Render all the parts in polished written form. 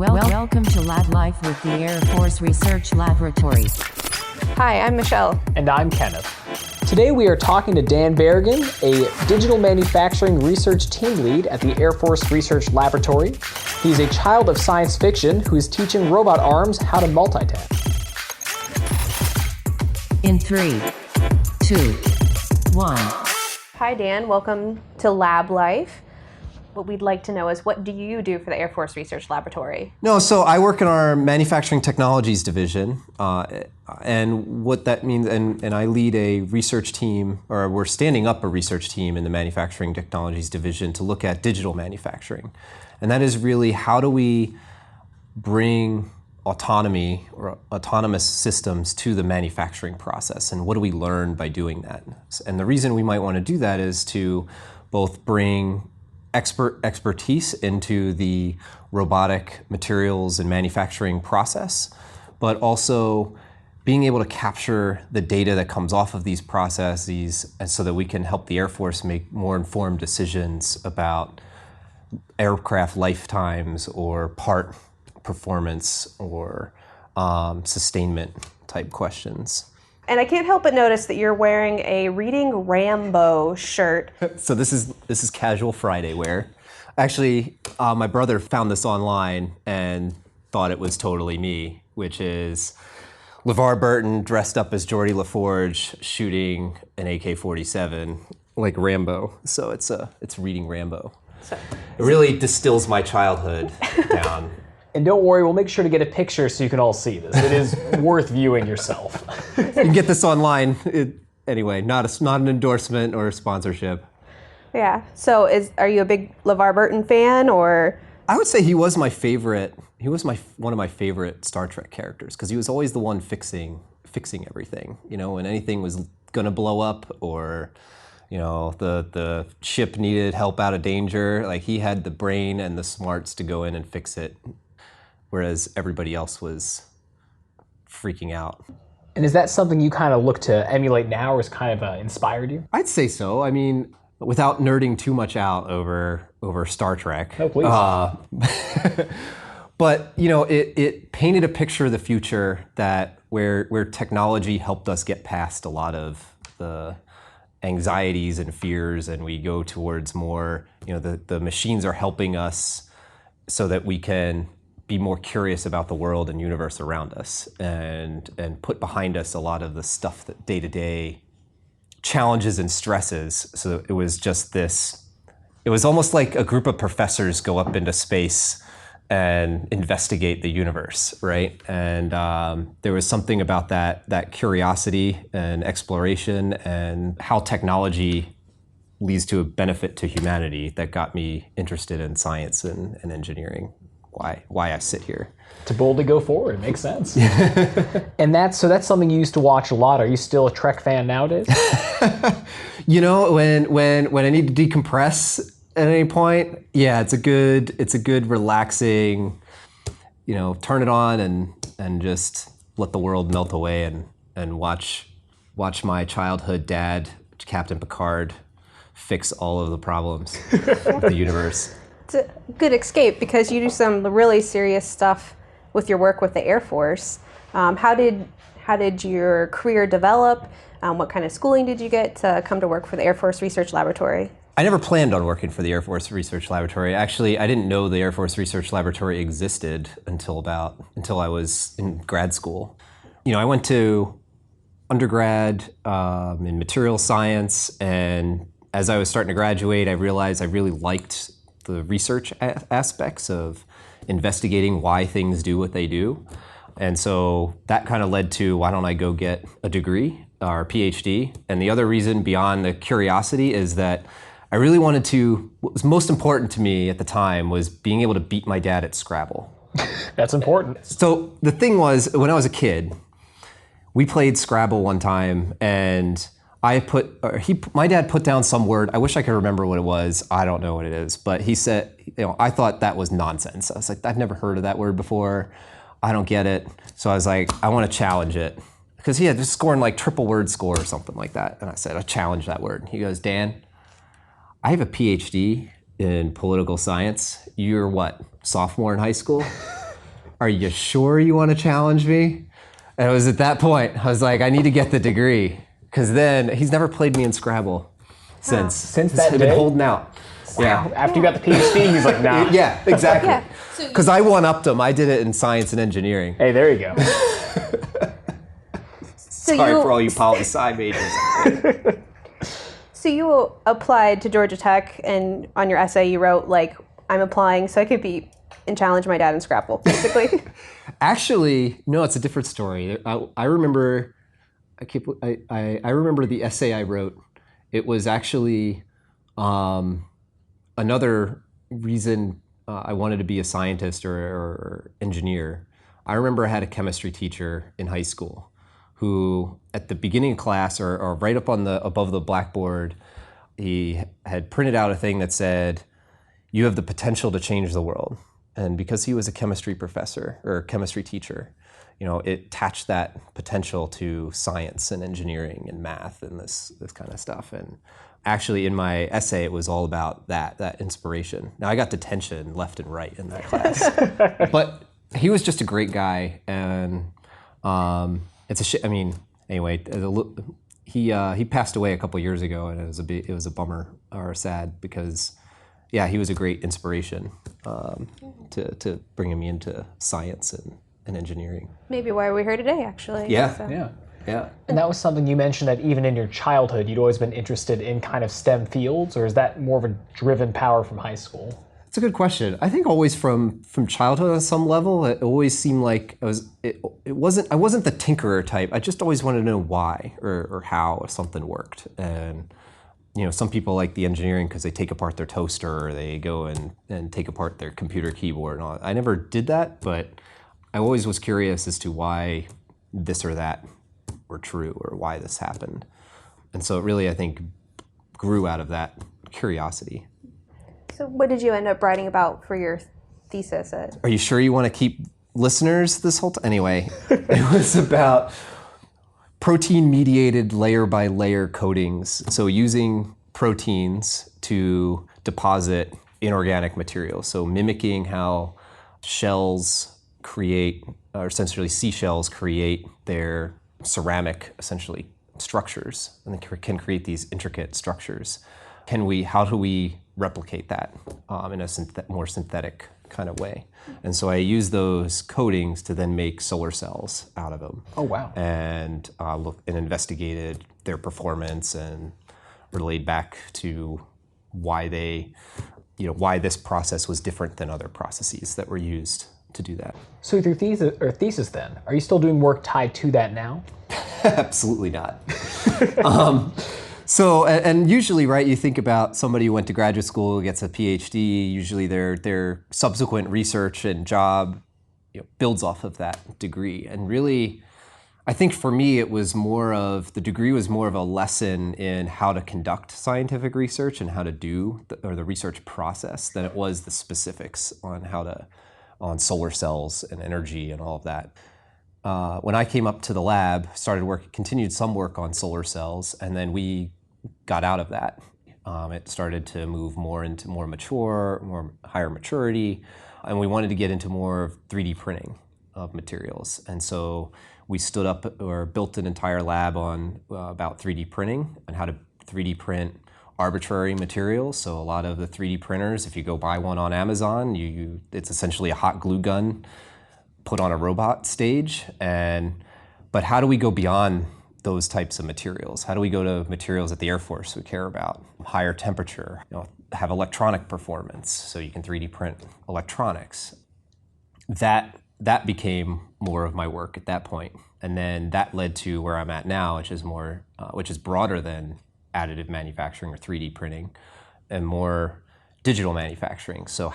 Welcome to Lab Life with the Air Force Research Laboratory. Hi, I'm Michelle. And I'm Kenneth. Today we are talking to Dan Berrigan, a digital manufacturing research team lead at the Air Force Research Laboratory. He's a child of science fiction who is teaching robot arms how to multitask. In 3, 2, 1. Hi, Dan. Welcome to Lab Life. What we'd like to know is, what do you do for the Air Force Research Laboratory? No, so I work in our manufacturing technologies division, and what that means, and I lead a research team, or we're standing up a research team in the manufacturing technologies division to look at digital manufacturing. And that is really, how do we bring autonomy or autonomous systems to the manufacturing process, and what do we learn by doing that? And the reason we might want to do that is to both bring expertise into the robotic materials and manufacturing process, but also being able to capture the data that comes off of these processes, and so that we can help the Air Force make more informed decisions about aircraft lifetimes or part performance or sustainment type questions. And I can't help but notice that you're wearing a Reading Rambo shirt. So this is casual Friday wear. Actually, my brother found this online and thought it was totally me, which is LeVar Burton dressed up as Geordie LaForge shooting an AK-47 like Rambo. So it's Reading Rambo. So it really distills my childhood down. And don't worry, we'll make sure to get a picture so you can all see this. It is worth viewing yourself. You can get this online. Anyway, not an endorsement or a sponsorship. Yeah. So are you a big LeVar Burton fan, or? I would say he was my favorite. He was one of my favorite Star Trek characters, because he was always the one fixing everything. You know, when anything was gonna blow up, or you know, the ship needed help out of danger, like he had the brain and the smarts to go in and fix it, whereas everybody else was freaking out. And is that something you kind of look to emulate now, or has kind of inspired you? I'd say so. I mean, without nerding too much out over Star Trek. No, please. But you know, it painted a picture of the future that where technology helped us get past a lot of the anxieties and fears, and we go towards more, you know, the machines are helping us so that we can be more curious about the world and universe around us, and put behind us a lot of the stuff that day-to-day challenges and stresses. So it was just this, it was almost like a group of professors go up into space and investigate the universe, right? And there was something about that curiosity and exploration and how technology leads to a benefit to humanity that got me interested in science and engineering. Why I sit here. To boldly go forward, it makes sense. And that's something you used to watch a lot. Are you still a Trek fan nowadays? You know, when I need to decompress at any point, yeah, it's a good relaxing, you know, turn it on and just let the world melt away and watch my childhood dad, Captain Picard, fix all of the problems of the universe. It's a good escape, because you do some really serious stuff with your work with the Air Force. How did your career develop? What kind of schooling did you get to come to work for the Air Force Research Laboratory? I never planned on working for the Air Force Research Laboratory. Actually, I didn't know the Air Force Research Laboratory existed until I was in grad school. You know, I went to undergrad in material science, and as I was starting to graduate, I realized I really liked the research aspects of investigating why things do what they do. And so that kind of led to, why don't I go get a degree or a PhD? And the other reason beyond the curiosity is that I really wanted to, what was most important to me at the time was being able to beat my dad at Scrabble. That's important. So the thing was, when I was a kid, we played Scrabble one time, and my dad put down some word. I wish I could remember what it was. I don't know what it is. But he said, you know, I thought that was nonsense. I was like, I've never heard of that word before. I don't get it. So I was like, I want to challenge it. Because he had just scoring like triple word score or something like that. And I said, I challenge that word. He goes, Dan, I have a PhD in political science. You're what, sophomore in high school? are you sure you want to challenge me? And it was at that point, I was like, I need to get the degree. Because then he's never played me in Scrabble since. Since that I've day? been holding out. Yeah. After you got the PhD, he's like, nah. Yeah, exactly. Yeah. Because I one-upped him. I did it in science and engineering. Hey, there you go. So Sorry you, for all you poli-sci majors. So you applied to Georgia Tech, and on your essay you wrote, like, I'm applying so I could beat and challenge my dad in Scrabble, basically. Actually, no, it's a different story. I remember, I remember the essay I wrote. It was actually another reason I wanted to be a scientist or engineer. I remember I had a chemistry teacher in high school who, at the beginning of class or right up on above the blackboard, he had printed out a thing that said, "You have the potential to change the world." And because he was a chemistry professor or chemistry teacher, it attached that potential to science and engineering and math and this kind of stuff. And actually, in my essay, it was all about that inspiration. Now, I got detention left and right in that class, but he was just a great guy, and it's a shit. I mean, anyway, he passed away a couple years ago, and it was a bummer or sad because, yeah, he was a great inspiration to bringing me into science and engineering. Maybe why we're here today, actually. Yeah. So. Yeah. And that was something you mentioned that even in your childhood, you'd always been interested in kind of STEM fields, or is that more of a driven power from high school? It's a good question. I think always from childhood on some level, it always seemed like I wasn't the tinkerer type. I just always wanted to know why or how something worked. And some people like the engineering because they take apart their toaster or they go and take apart their computer keyboard and all. I never did that, but I always was curious as to why this or that were true or why this happened. And so it really, I think, grew out of that curiosity. So what did you end up writing about for your thesis? Are you sure you want to keep listeners this whole time? Anyway, it was about protein-mediated layer-by-layer coatings. So using proteins to deposit inorganic materials. So mimicking how shells create, or essentially seashells create their ceramic, essentially, structures. And they can create these intricate structures. How do we replicate that in a more synthetic kind of way? And so I use those coatings to then make solar cells out of them. Oh, wow. And looked and investigated their performance and relayed back to why why this process was different than other processes that were used to do that. So with your thesis then, are you still doing work tied to that now? Absolutely not. So, and usually, right, you think about somebody who went to graduate school, gets a PhD, usually their subsequent research and job builds off of that degree. And really, I think for me, the degree was more of a lesson in how to conduct scientific research and how to do the research process than it was the specifics on solar cells and energy and all of that. When I came up to the lab, continued some work on solar cells, and then we got out of that. It started to move more into more higher maturity, and we wanted to get into more of 3D printing of materials. And so we stood up or built an entire lab on about 3D printing and how to 3D print arbitrary materials. So a lot of the 3D printers, if you go buy one on Amazon, it's essentially a hot glue gun put on a robot stage. But how do we go beyond those types of materials? How do we go to materials that the Air Force would care about? Higher temperature, have electronic performance, so you can 3D print electronics. That became more of my work at that point. And then that led to where I'm at now, which is broader than additive manufacturing or 3D printing and more digital manufacturing. So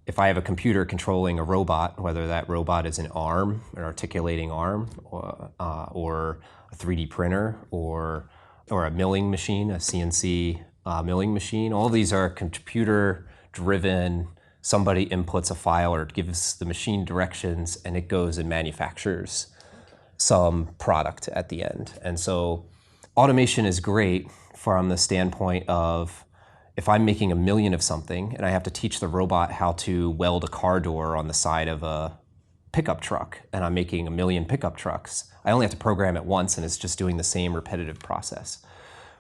if I have a computer controlling a robot, whether that robot is an articulating arm, or a 3D printer, or a milling machine, a CNC milling machine, all these are computer-driven. Somebody inputs a file or gives the machine directions, and it goes and manufactures some product at the end. And so automation is great from the standpoint of if I'm making 1,000,000 of something and I have to teach the robot how to weld a car door on the side of a pickup truck, and I'm making 1,000,000 pickup trucks, I only have to program it once and it's just doing the same repetitive process.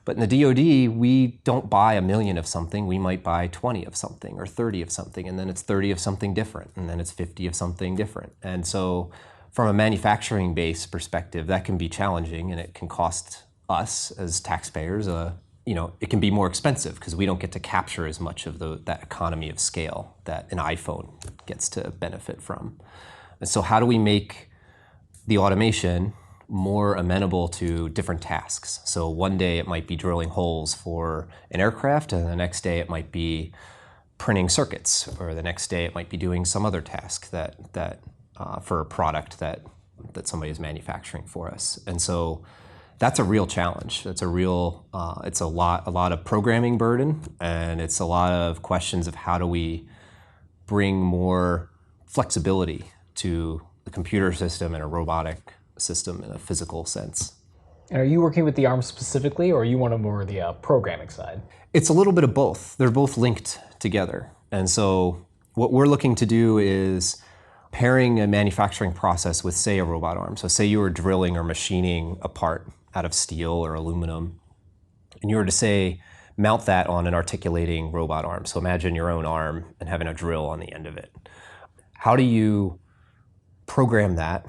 But in the DoD, we don't buy 1,000,000 of something, we might buy 20 of something or 30 of something, and then it's 30 of something different, and then it's 50 of something different. And so from a manufacturing-based perspective, that can be challenging, and it can cost us as taxpayers, it can be more expensive because we don't get to capture as much of that economy of scale that an iPhone gets to benefit from. And so how do we make the automation more amenable to different tasks? So one day it might be drilling holes for an aircraft, and the next day it might be printing circuits, or the next day it might be doing some other task that for a product that somebody is manufacturing for us. And so that's a real challenge. It's a lot of programming burden, and it's a lot of questions of how do we bring more flexibility to the computer system and a robotic system in a physical sense. And are you working with the arm specifically, or are you one of more of the programming side? It's a little bit of both. They're both linked together. And so what we're looking to do is pairing a manufacturing process with, say, a robot arm. So say you were drilling or machining a part out of steel or aluminum, and you were to, say, mount that on an articulating robot arm. So imagine your own arm and having a drill on the end of it. How do you program that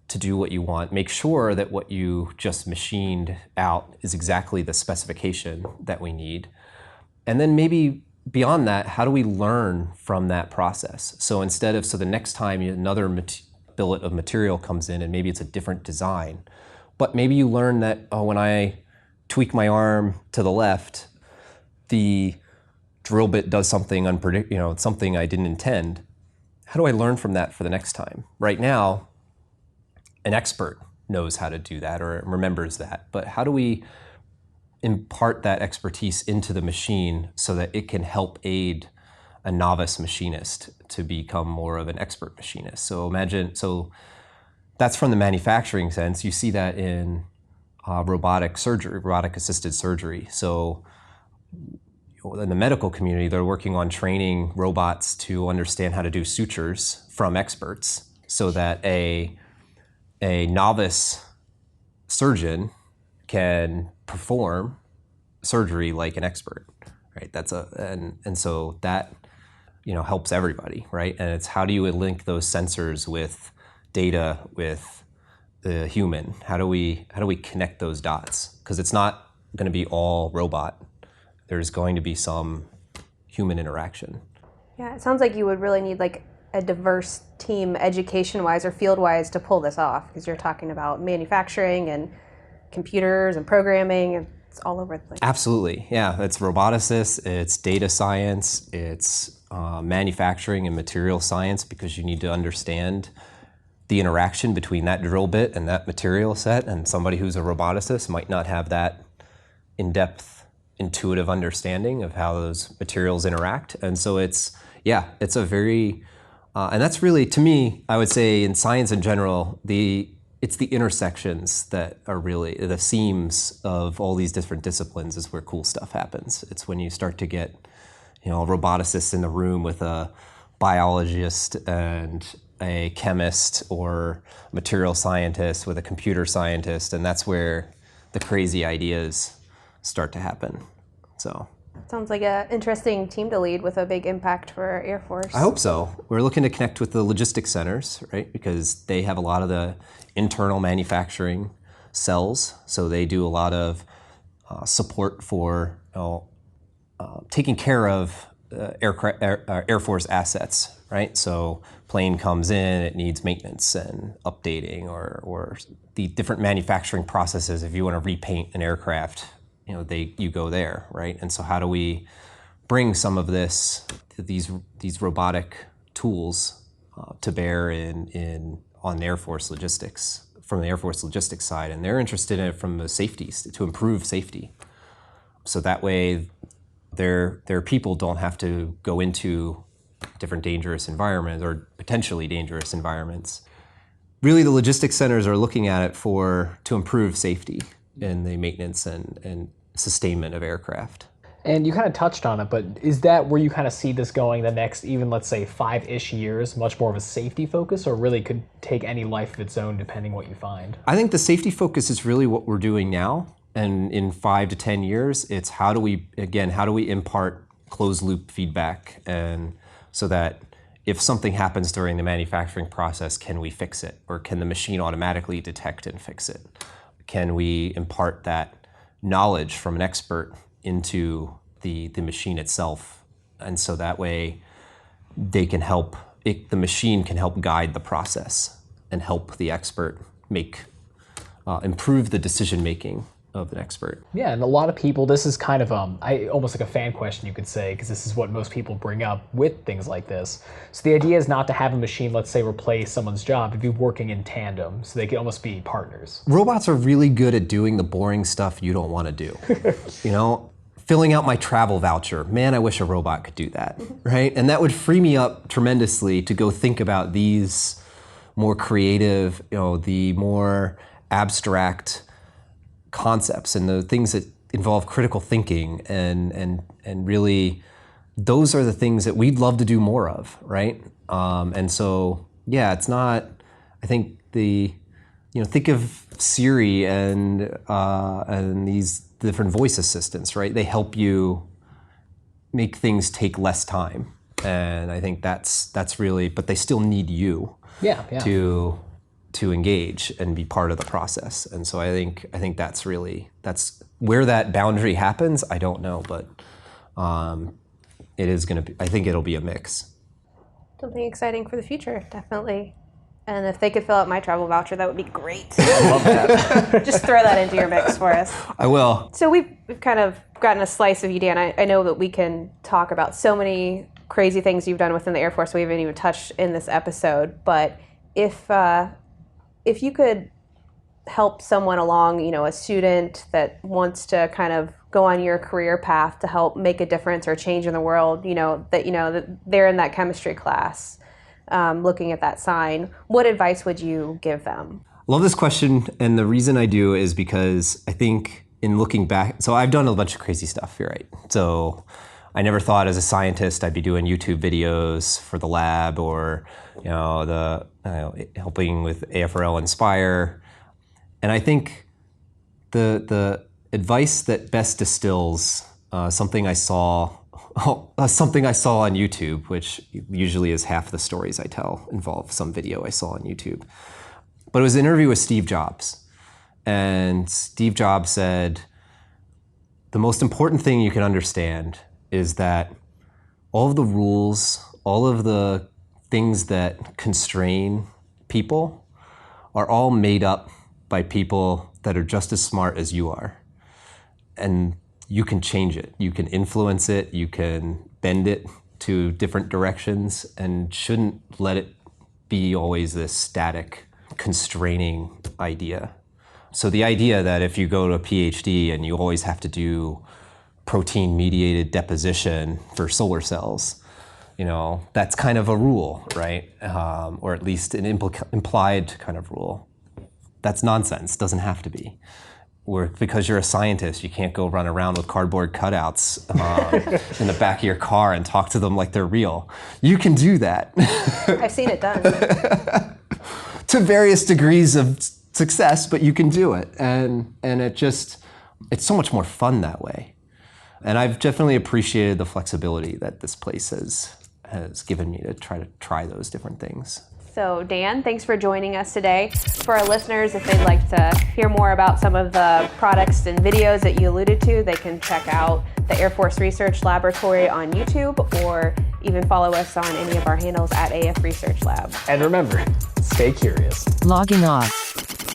to do what you want, make sure that what you just machined out is exactly the specification that we need, and then maybe beyond that, how do we learn from that process? So the next time another billet of material comes in, and maybe it's a different design, but maybe you learn that, when I tweak my arm to the left, the drill bit does something unpredictable, it's something I didn't intend. How do I learn from that for the next time? Right now, an expert knows how to do that or remembers that, but how do we impart that expertise into the machine so that it can help aid a novice machinist to become more of an expert machinist? So that's from the manufacturing sense. You see that in robotic assisted surgery. So in the medical community, they're working on training robots to understand how to do sutures from experts, so that a novice surgeon can perform surgery like an expert, right? And so that helps everybody, right? And it's how do you link those sensors with data with the human? How do we connect those dots? Because it's not going to be all robot. There's going to be some human interaction. Yeah, it sounds like you would really need like a diverse team education-wise or field-wise to pull this off, because you're talking about manufacturing and computers and programming, and it's all over the place. Absolutely, yeah. It's roboticists, it's data science, it's manufacturing and material science, because you need to understand the interaction between that drill bit and that material set, and somebody who's a roboticist might not have that in-depth intuitive understanding of how those materials interact. And so it's a very, and that's really, to me, I would say in science in general, it's the intersections that are really the seams of all these different disciplines is where cool stuff happens. It's when you start to get, a roboticist in the room with a biologist and a chemist, or material scientist with a computer scientist, and that's where the crazy ideas start to happen. So sounds like an interesting team to lead with a big impact for our Air Force. I hope so. We're looking to connect with the logistics centers, right? Because they have a lot of the internal manufacturing cells, so they do a lot of support for taking care of Air Force assets, right? So plane comes in, it needs maintenance and updating, or the different manufacturing processes. If you want to repaint an aircraft, you go there, right? And so how do we bring some of these robotic tools to bear on Air Force logistics, from the Air Force logistics side? And they're interested in it from the safety, to improve safety. So that way their people don't have to go into different dangerous environments or potentially dangerous environments. Really, the logistics centers are looking at it to improve safety in the maintenance and sustainment of aircraft. And you kind of touched on it, but is that where you kind of see this going the next, even let's say 5-ish years, much more of a safety focus, or really could take any life of its own depending what you find? I think the safety focus is really what we're doing now. And in 5 to 10 years, it's how do we impart closed loop feedback, and so that if something happens during the manufacturing process, can we fix it? Or can the machine automatically detect and fix it? Can we impart that knowledge from an expert into the machine itself? And so that way they can help, the machine can help guide the process and help the expert improve the decision making of an expert. Yeah, and a lot of people, this is kind of almost like a fan question, you could say, because this is what most people bring up with things like this. So the idea is not to have a machine, let's say, replace someone's job, but be working in tandem, so they could almost be partners. Robots are really good at doing the boring stuff you don't want to do. You know, filling out my travel voucher. Man, I wish a robot could do that, right? And that would free me up tremendously to go think about these more creative, the more abstract concepts and the things that involve critical thinking, and really those are the things that we'd love to do more of, right? And so yeah, it's not, I think think of Siri and these different voice assistants, right? They help you make things take less time, and I think that's really, but they still need you to engage and be part of the process. And so I think that's where that boundary happens. I don't know, but it is going to be, I think it'll be a mix. Something exciting for the future, definitely. And if they could fill out my travel voucher, that would be great. I love that. Just throw that into your mix for us. I will. So we've kind of gotten a slice of you, Dan. I know that we can talk about so many crazy things you've done within the Air Force we haven't even touched in this episode, but if you could help someone along, a student that wants to kind of go on your career path to help make a difference or change in the world, that they're in that chemistry class, looking at that sign, what advice would you give them? Love this question, and the reason I do is because I think in looking back, so I've done a bunch of crazy stuff, you're right. So I never thought as a scientist I'd be doing YouTube videos for the lab, or helping with AFRL Inspire. And I think the advice that best distills something I saw on YouTube, which usually is half the stories I tell involve some video I saw on YouTube. But it was an interview with Steve Jobs. And Steve Jobs said, the most important thing you can understand is that all of the rules, all of the things that constrain people are all made up by people that are just as smart as you are. And you can change it. You can influence it. You can bend it to different directions, and shouldn't let it be always this static, constraining idea. So the idea that if you go to a PhD and you always have to do protein-mediated deposition for solar cells, that's kind of a rule, right? Or at least an implied kind of rule. That's nonsense. Doesn't have to be. Because you're a scientist, you can't go run around with cardboard cutouts in the back of your car and talk to them like they're real. You can do that. I've seen it done. To various degrees of success, but you can do it. And it's so much more fun that way. And I've definitely appreciated the flexibility that this place has given me to try those different things. So Dan, thanks for joining us today. For our listeners, if they'd like to hear more about some of the products and videos that you alluded to, they can check out the Air Force Research Laboratory on YouTube, or even follow us on any of our handles at AF Research Lab. And remember, stay curious. Logging off.